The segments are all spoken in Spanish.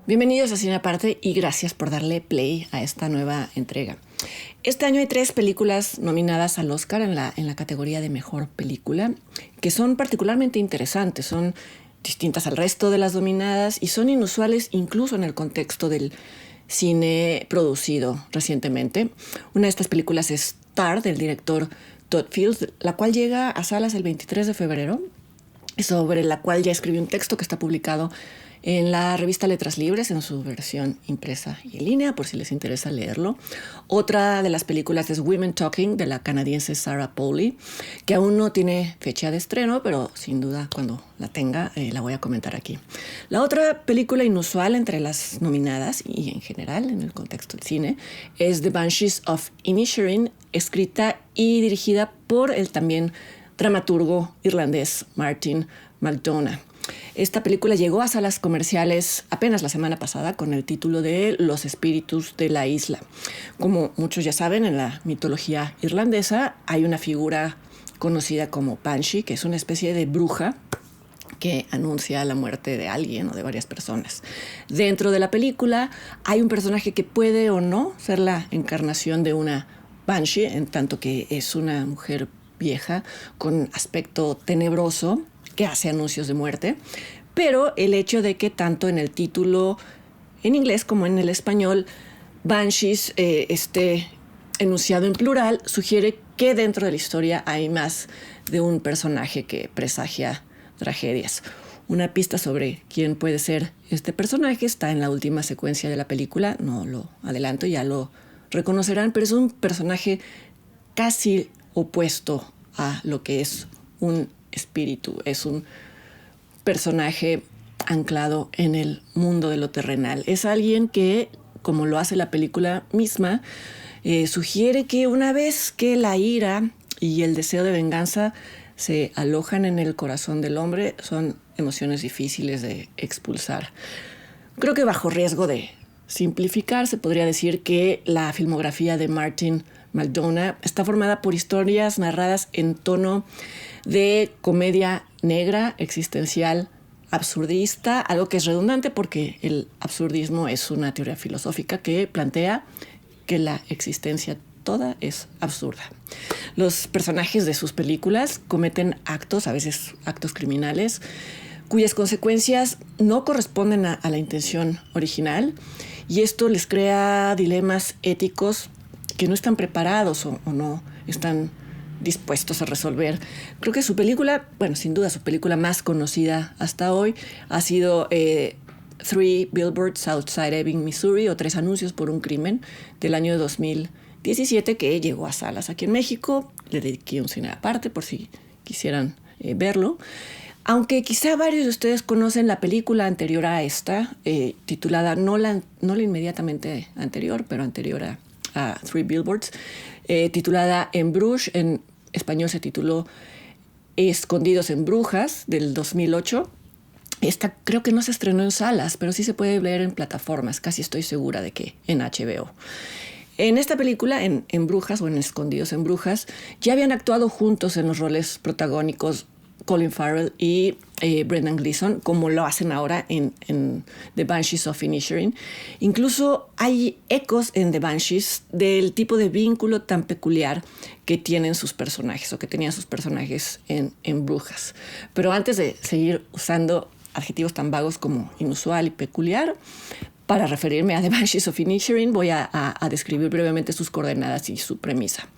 Bienvenidos a Cine Aparte y gracias por darle play a esta nueva entrega. Este año hay 3 películas nominadas al Oscar en la categoría de Mejor Película, que son particularmente interesantes, son distintas al resto de las nominadas y son inusuales incluso en el contexto del cine producido recientemente. Una de estas películas es Tar, del director Todd Fields, la cual llega a salas el 23 de febrero, sobre la cual ya escribí un texto que está publicado en la revista Letras Libres, en su versión impresa y en línea, por si les interesa leerlo. Otra de las películas es Women Talking, de la canadiense Sarah Polley, que aún no tiene fecha de estreno, pero sin duda cuando la tenga la voy a comentar aquí. La otra película inusual entre las nominadas, y en general en el contexto del cine, es The Banshees of Inisherin, escrita y dirigida por el también dramaturgo irlandés Martin McDonagh. Esta película llegó a salas comerciales apenas la semana pasada con el título de Los espíritus de la isla. Como muchos ya saben, en la mitología irlandesa hay una figura conocida como Banshee, que es una especie de bruja que anuncia la muerte de alguien o de varias personas. Dentro de la película hay un personaje que puede o no ser la encarnación de una Banshee, en tanto que es una mujer vieja con aspecto tenebroso que hace anuncios de muerte, pero el hecho de que tanto en el título en inglés como en el español Banshees esté enunciado en plural sugiere que dentro de la historia hay más de un personaje que presagia tragedias. Una pista sobre quién puede ser este personaje está en la última secuencia de la película, no lo adelanto, ya lo reconocerán, pero es un personaje casi opuesto a lo que es un espíritu. Es un personaje anclado en el mundo de lo terrenal. Es alguien que, como lo hace la película misma, sugiere que una vez que la ira y el deseo de venganza se alojan en el corazón del hombre, son emociones difíciles de expulsar. Creo que bajo riesgo de simplificar, se podría decir que la filmografía de Martin McDonagh está formada por historias narradas en tono de comedia negra, existencial, absurdista, algo que es redundante porque el absurdismo es una teoría filosófica que plantea que la existencia toda es absurda. Los personajes de sus películas cometen actos, a veces actos criminales, cuyas consecuencias no corresponden a la intención original, y esto les crea dilemas éticos que no están preparados o no están dispuestos a resolver. Creo que su película, bueno, sin duda su película más conocida hasta hoy ha sido Three Billboards Outside Ebbing, Missouri, o 3 anuncios por un crimen, del año 2017, que llegó a salas aquí en México. Le dediqué un cine aparte por si quisieran verlo. Aunque quizá varios de ustedes conocen la película anterior a esta, titulada, no la inmediatamente anterior, pero anterior a Three Billboards, titulada En Bruges, en español se tituló Escondidos en Brujas, del 2008. Esta creo que no se estrenó en salas, pero sí se puede ver en plataformas, casi estoy segura de que en HBO. En esta película, en Brujas o en Escondidos en Brujas, ya habían actuado juntos en los roles protagónicos Colin Farrell y Brendan Gleeson, como lo hacen ahora en The Banshees of Inisherin. Incluso hay ecos en The Banshees del tipo de vínculo tan peculiar que tienen sus personajes o que tenían sus personajes en Brujas. Pero antes de seguir usando adjetivos tan vagos como inusual y peculiar, para referirme a The Banshees of Inisherin, voy a describir brevemente sus coordenadas y su premisa.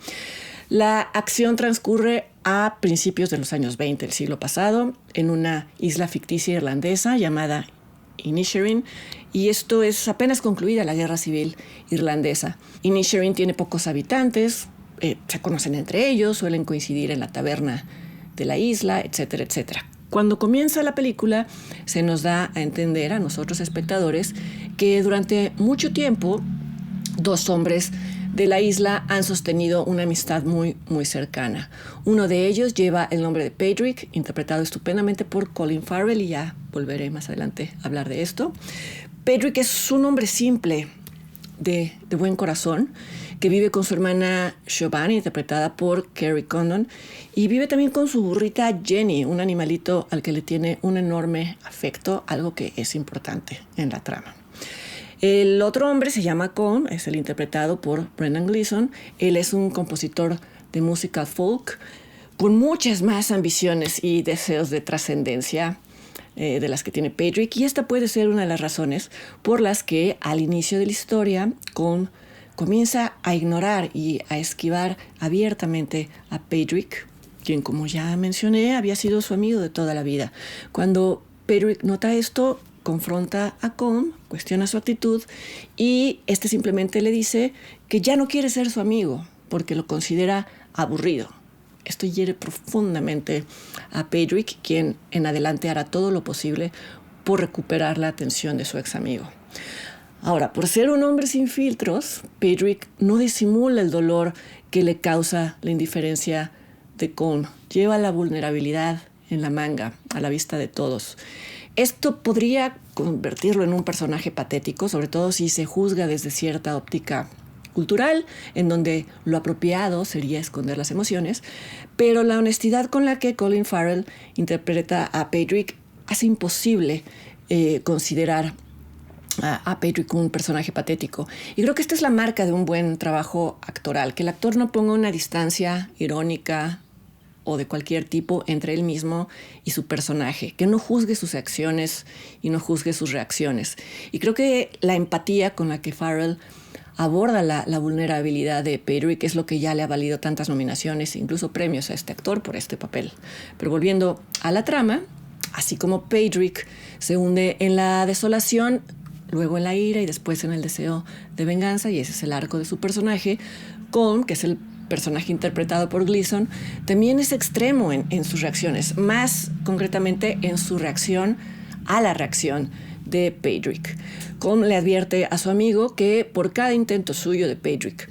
La acción transcurre a principios de los años 20 del siglo pasado en una isla ficticia irlandesa llamada Inisherin, y esto es apenas concluida la guerra civil irlandesa. Inisherin tiene pocos habitantes, se conocen entre ellos, suelen coincidir en la taberna de la isla, etcétera, etcétera. Cuando comienza la película se nos da a entender a nosotros espectadores que durante mucho tiempo 2 hombres de la isla han sostenido una amistad muy, muy cercana. Uno de ellos lleva el nombre de Patrick, interpretado estupendamente por Colin Farrell, y ya volveré más adelante a hablar de esto. Patrick es un hombre simple, de buen corazón, que vive con su hermana Siobhan, interpretada por Kerry Condon, y vive también con su burrita Jenny, un animalito al que le tiene un enorme afecto, algo que es importante en la trama. El otro hombre se llama Colm, es el interpretado por Brendan Gleeson. Él es un compositor de música folk con muchas más ambiciones y deseos de trascendencia de las que tiene Patrick, y esta puede ser una de las razones por las que al inicio de la historia Colm comienza a ignorar y a esquivar abiertamente a Patrick, quien, como ya mencioné, había sido su amigo de toda la vida. Cuando Patrick nota esto, confronta a Colm, cuestiona su actitud, y este simplemente le dice que ya no quiere ser su amigo porque lo considera aburrido. Esto hiere profundamente a Patrick, quien en adelante hará todo lo posible por recuperar la atención de su ex amigo. Ahora, por ser un hombre sin filtros, Patrick no disimula el dolor que le causa la indiferencia de Colm. Lleva la vulnerabilidad en la manga, a la vista de todos. Esto podría convertirlo en un personaje patético, sobre todo si se juzga desde cierta óptica cultural, en donde lo apropiado sería esconder las emociones, pero la honestidad con la que Colin Farrell interpreta a Patrick hace imposible considerar a Patrick un personaje patético. Y creo que esta es la marca de un buen trabajo actoral, que el actor no ponga una distancia irónica o de cualquier tipo entre él mismo y su personaje, que no juzgue sus acciones y no juzgue sus reacciones. Y creo que la empatía con la que Farrell aborda la vulnerabilidad de Patrick es lo que ya le ha valido tantas nominaciones, incluso premios a este actor por este papel. Pero volviendo a la trama, así como Patrick se hunde en la desolación, luego en la ira y después en el deseo de venganza, y ese es el arco de su personaje, Colm, que es el personaje interpretado por Gleeson, también es extremo en sus reacciones, más concretamente en su reacción a la reacción de Patrick. Colm le advierte a su amigo que por cada intento suyo de Patrick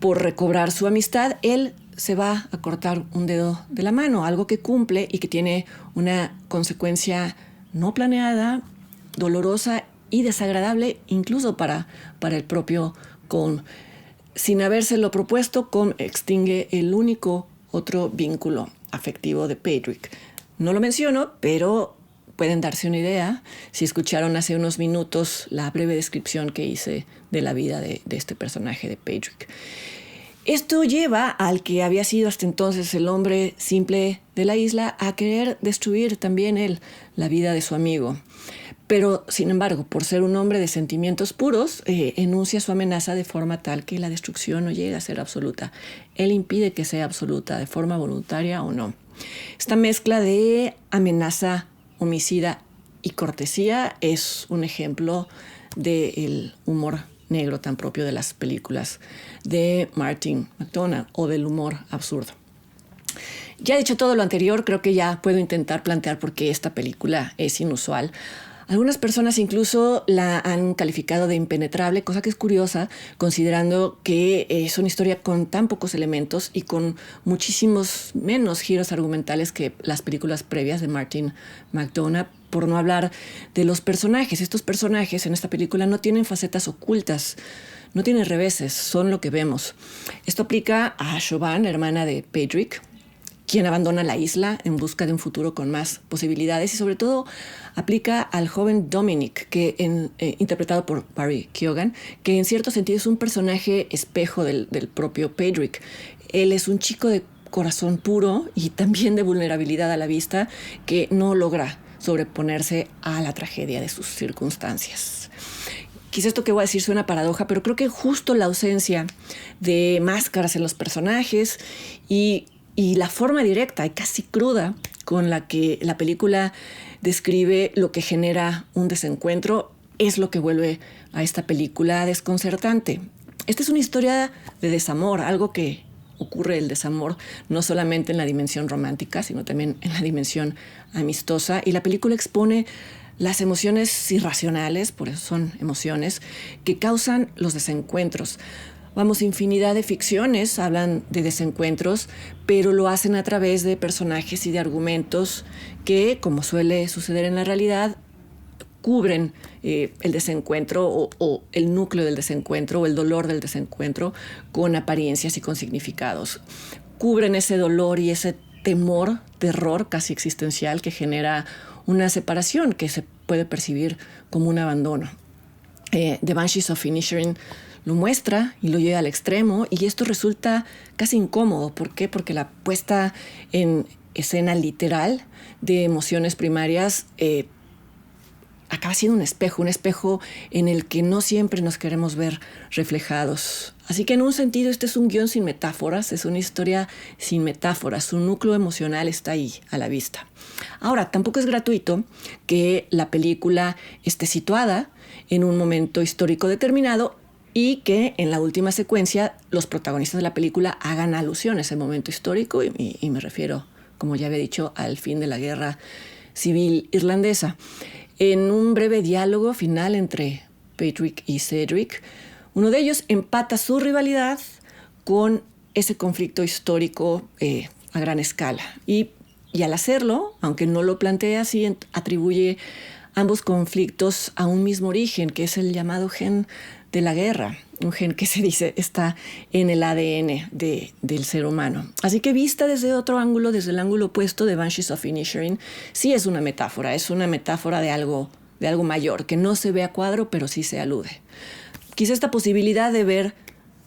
por recobrar su amistad, él se va a cortar un dedo de la mano, algo que cumple y que tiene una consecuencia no planeada, dolorosa y desagradable incluso para el propio Colm. Sin habérselo propuesto, Colm extingue el único otro vínculo afectivo de Patrick. No lo menciono, pero pueden darse una idea si escucharon hace unos minutos la breve descripción que hice de la vida de este personaje de Patrick. Esto lleva al que había sido hasta entonces el hombre simple de la isla a querer destruir también él la vida de su amigo. Pero, sin embargo, por ser un hombre de sentimientos puros, enuncia su amenaza de forma tal que la destrucción no llega a ser absoluta. Él impide que sea absoluta, de forma voluntaria o no. Esta mezcla de amenaza, homicida y cortesía es un ejemplo del humor negro tan propio de las películas de Martin McDonagh o del humor absurdo. Ya dicho todo lo anterior, creo que ya puedo intentar plantear por qué esta película es inusual. Algunas personas incluso la han calificado de impenetrable, cosa que es curiosa, considerando que es una historia con tan pocos elementos y con muchísimos menos giros argumentales que las películas previas de Martin McDonagh, por no hablar de los personajes. Estos personajes en esta película no tienen facetas ocultas, no tienen reveses, son lo que vemos. Esto aplica a Siobhan, hermana de Patrick, quien abandona la isla en busca de un futuro con más posibilidades, y sobre todo aplica al joven Dominic, interpretado por Barry Keoghan, que en cierto sentido es un personaje espejo del propio Patrick. Él es un chico de corazón puro y también de vulnerabilidad a la vista que no logra sobreponerse a la tragedia de sus circunstancias. Quizá esto que voy a decir suena paradoja, pero creo que justo la ausencia de máscaras en los personajes y la forma directa y casi cruda con la que la película describe lo que genera un desencuentro es lo que vuelve a esta película desconcertante. Esta es una historia de desamor, algo que ocurre el desamor no solamente en la dimensión romántica, sino también en la dimensión amistosa, y la película expone las emociones irracionales, por eso son emociones, que causan los desencuentros. Vamos, infinidad de ficciones hablan de desencuentros, pero lo hacen a través de personajes y de argumentos que, como suele suceder en la realidad, cubren el desencuentro o el núcleo del desencuentro o el dolor del desencuentro con apariencias y con significados. Cubren ese dolor y ese temor, terror casi existencial que genera una separación que se puede percibir como un abandono. The Banshees of Inisherin lo muestra y lo lleva al extremo, y esto resulta casi incómodo. ¿Por qué? Porque la puesta en escena literal de emociones primarias acaba siendo un espejo en el que no siempre nos queremos ver reflejados. Así que en un sentido este es un guión sin metáforas, es una historia sin metáforas, su núcleo emocional está ahí a la vista. Ahora, tampoco es gratuito que la película esté situada en un momento histórico determinado y que en la última secuencia los protagonistas de la película hagan alusión a ese momento histórico, y me refiero, como ya había dicho, al fin de la guerra civil irlandesa. En un breve diálogo final entre Patrick y Cedric, uno de ellos empata su rivalidad con ese conflicto histórico a gran escala. Y al hacerlo, aunque no lo plantea así, atribuye ambos conflictos a un mismo origen, que es el llamado gen de la guerra, un gen que se dice está en el ADN del ser humano. Así que vista desde otro ángulo, desde el ángulo opuesto de Banshees of Inisherin, sí es una metáfora de algo mayor, que no se ve a cuadro, pero sí se alude. Quizá esta posibilidad de ver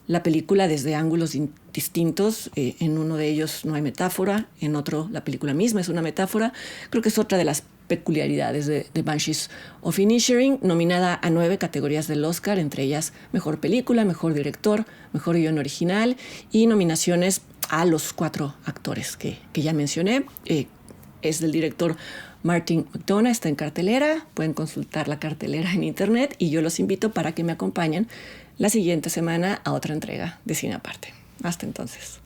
la película desde ángulos distintos, en uno de ellos no hay metáfora, en otro la película misma es una metáfora, creo que es otra de las peculiaridades de Banshees of Inisherin, nominada a 9 categorías del Oscar, entre ellas Mejor Película, Mejor Director, Mejor Guión Original, y nominaciones a los 4 actores que ya mencioné. Es del director Martin McDonagh, está en cartelera, pueden consultar la cartelera en internet, y yo los invito para que me acompañen la siguiente semana a otra entrega de Cine Aparte. Hasta entonces.